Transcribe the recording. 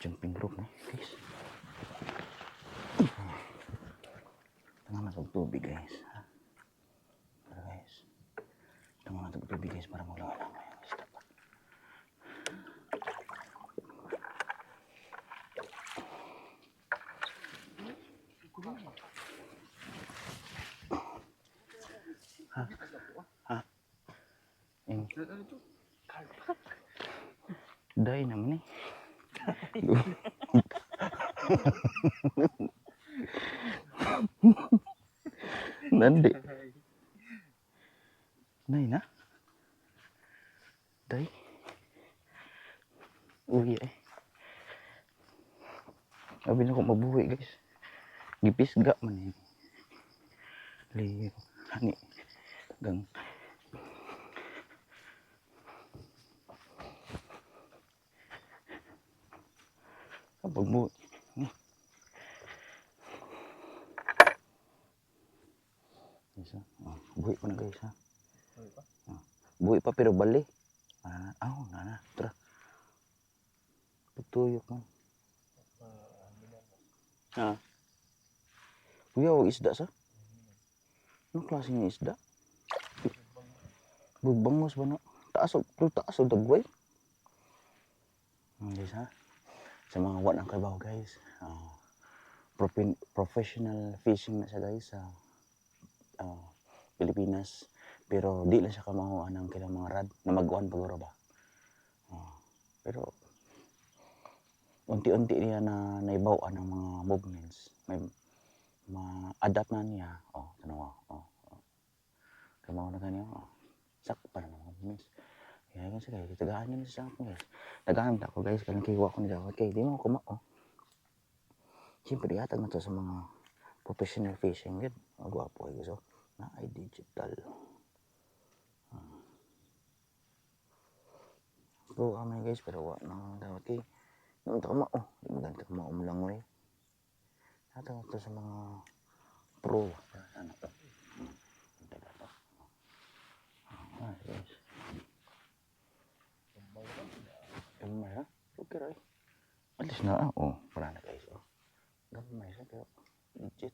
jumping rope na guys. Tengah masuk tubig guys. Para guys. Tengah masuk tubig guys para mula lang guys. Dai naman eh. Nandi. Nay na. Dai. Uwi eh. Sabi na ko mabuhi guys. Gipisga man eh. Liyo. Hani. Gang. Kapag buhi. Guys ha. Buhi pa na guys ha. Buhi pa pero bali. Nana. Tara. Pagtuyok man. Kuya, huwag isda sa? Anong klase ng isda? Bubangos ba na? Taas o dagway? Guys ha? Sa mga wala ng trabaho guys. Professional fishing na siya guys sa Pilipinas. Pero di lang siya kamahuan ng kilang mga rad na mag-uwan pagura ba. Pero unti-unti niya na naibawaan ng mga movements. May ma-adapt na niya. Tanawa. Kamaw na kanya. Sakpa na mga movements. Kaya kasi guys, tagahan niya sa sakpa guys. Tagahan ako guys, kailang kiwa ko nila. Okay, di mo ako kumao. Siyempre, yatag na to sa mga professional fishing. Yan, magwapo guys. So, na ay digital. So, kami guys, pero wala nang dapat kay nung kamao. Di maganda kamao mo lang eh. Yatag na to sa mga pro. Ano to? Guys. Gamay ha? Okay rin. At least na, pala na guys. Gamay siya pero legit.